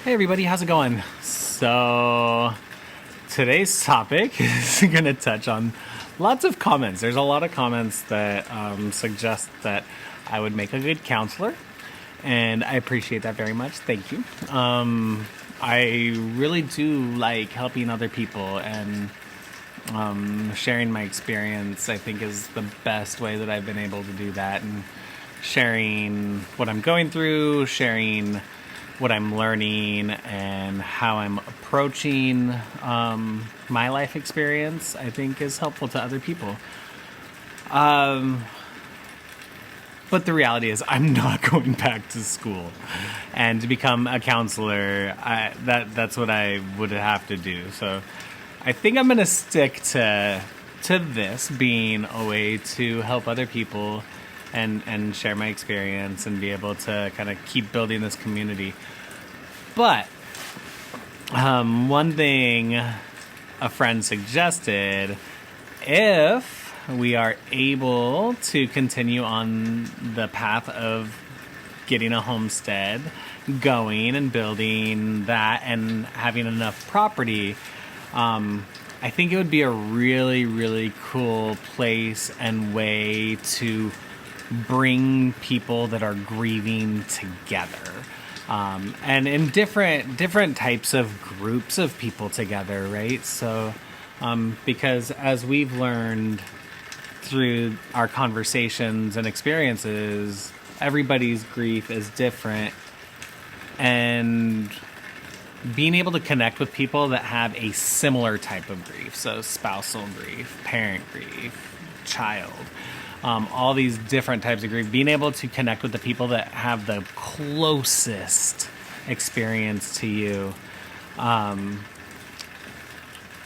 Hey everybody, how's it going? So today's topic is going to touch on lots of comments. There's a lot of comments that suggest that I would make a good counselor, and I appreciate that very much. Thank you. I really do like helping other people, and sharing my experience, I think, is the best way that I've been able to do that, and sharing what I'm going through, sharing what I'm learning, and how I'm approaching my life experience, I think is helpful to other people. But the reality is, I'm not going back to school, and to become a counselor, that's what I would have to do. So I think I'm going to stick to this being a way to help other people and share my experience and be able to kind of keep building this community. But one thing a friend suggested, if we are able to continue on the path of getting a homestead going and building that and having enough property, I think it would be a really, really cool place and way to bring people that are grieving together. And in different types of groups of people together, right? So, because as we've learned through our conversations and experiences, everybody's grief is different, and being able to connect with people that have a similar type of grief, so spousal grief, parent grief, child, all these different types of grief, being able to connect with the people that have the closest experience to you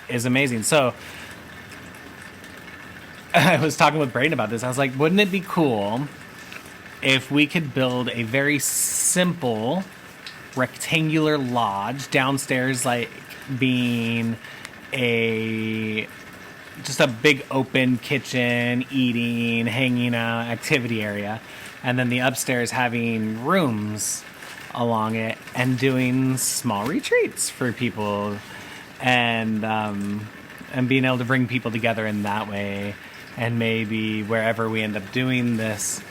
is amazing. So I was talking with Brayden about this. I was like, wouldn't it be cool if we could build a very simple rectangular lodge, downstairs like being just a big open kitchen, eating, hanging out, activity area, and then the upstairs having rooms along it and doing small retreats for people, and being able to bring people together in that way. And maybe wherever we end up doing this,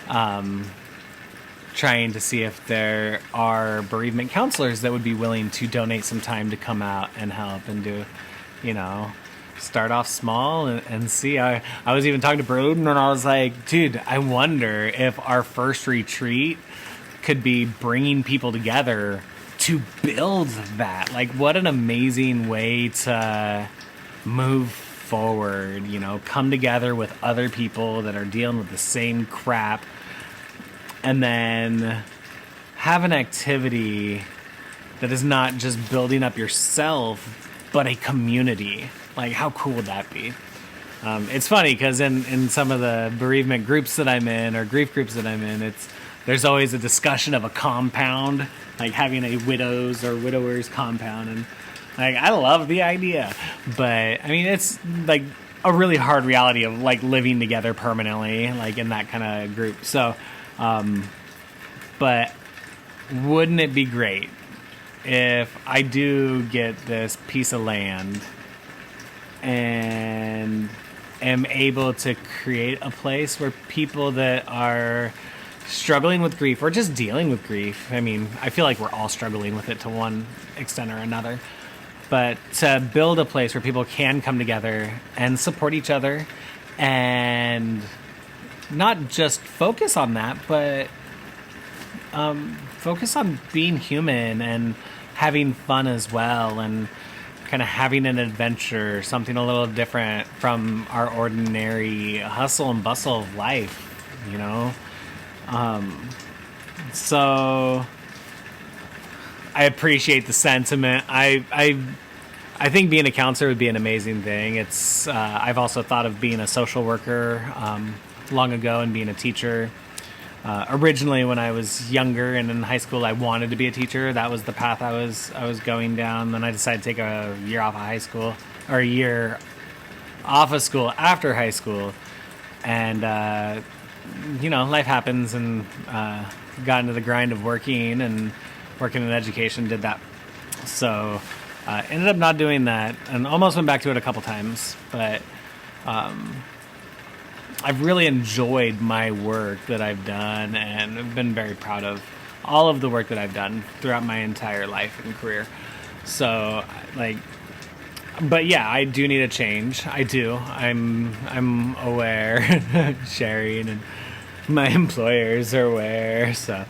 trying to see if there are bereavement counselors that would be willing to donate some time to come out and help and do, start off small and see. I was even talking to Broden, and I was like, dude, I wonder if our first retreat could be bringing people together to build that. Like, what an amazing way to move forward, come together with other people that are dealing with the same crap, and then have an activity that is not just building up yourself, but a community. Like, how cool would that be? It's funny because in some of the bereavement groups that I'm in, or grief groups that I'm in, there's always a discussion of a compound, like having a widows or widowers compound, and like, I love the idea, but I mean, it's like a really hard reality of like living together permanently, like in that kind of group. So, but wouldn't it be great if I do get this piece of land and am able to create a place where people that are struggling with grief or just dealing with grief, I mean, I feel like we're all struggling with it to one extent or another, but to build a place where people can come together and support each other, and not just focus on that, but focus on being human and having fun as well, and kind of having an adventure, something a little different from our ordinary hustle and bustle of life, So I appreciate the sentiment. I think being a counselor would be an amazing thing. It's I've also thought of being a social worker long ago, and being a teacher. Originally, when I was younger and in high school, I wanted to be a teacher. That was the path I was going down. Then I decided to take a year off of high school, or a year off of school after high school, and life happens, and got into the grind of working and working in education did that. So ended up not doing that and almost went back to it a couple times. But I've really enjoyed my work that I've done, and I've been very proud of all of the work that I've done throughout my entire life and career. So, but yeah, I do need a change. I do. I'm aware, Sherry, and my employers are aware. So,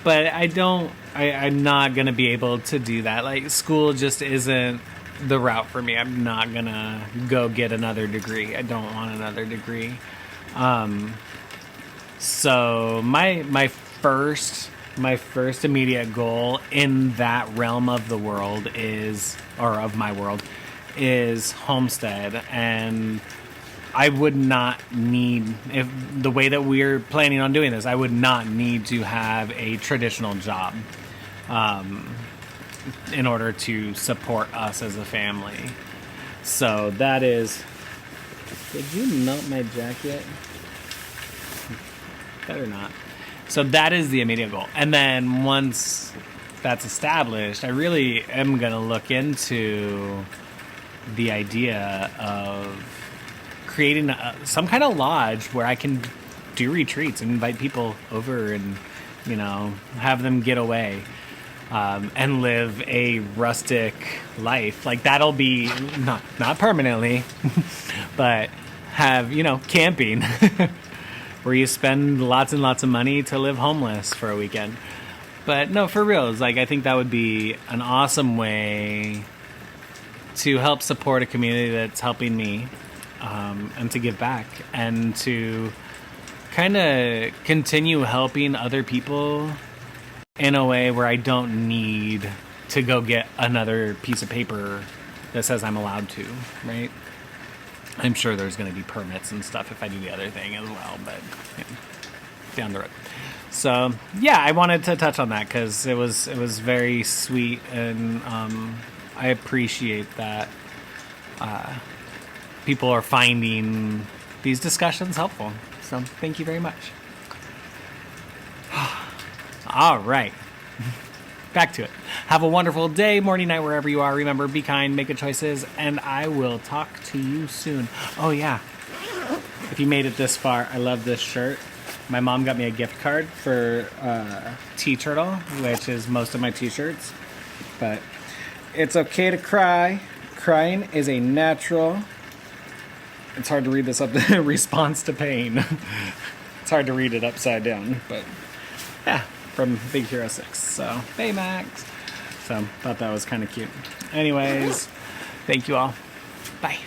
but I'm not gonna be able to do that. Like, school just isn't the route for me. I'm not gonna go get another degree. I don't want another degree. So my first immediate goal in that realm of the world of my world is Homestead. And I would not need, if the way that we're planning on doing this, I would not need to have a traditional job, in order to support us as a family. So that is, did you melt my jacket? Better not. So that is the immediate goal. And then once that's established, I really am going to look into the idea of creating some kind of lodge where I can do retreats and invite people over and, have them get away, and live a rustic life. Like, that'll be not permanently, but have, camping where you spend lots and lots of money to live homeless for a weekend. But no, for real, it's like, I think that would be an awesome way to help support a community that's helping me, and to give back and to kind of continue helping other people in a way where I don't need to go get another piece of paper that says I'm allowed to, right? I'm sure there's going to be permits and stuff if I do the other thing as well, but down the road. So yeah, I wanted to touch on that because it was very sweet, and I appreciate that people are finding these discussions helpful. So thank you very much. All right. Back to it. Have a wonderful day, morning, night, wherever you are. Remember, be kind, make good choices, and I will talk to you soon. Oh, yeah. If you made it this far, I love this shirt. My mom got me a gift card for Tea Turtle, which is most of my t-shirts. But it's okay to cry. Crying is a natural... It's hard to read this up. Response to pain. It's hard to read it upside down, but yeah. From Big Hero 6. So, Baymax. So, thought that was kind of cute. Anyways, thank you all. Bye.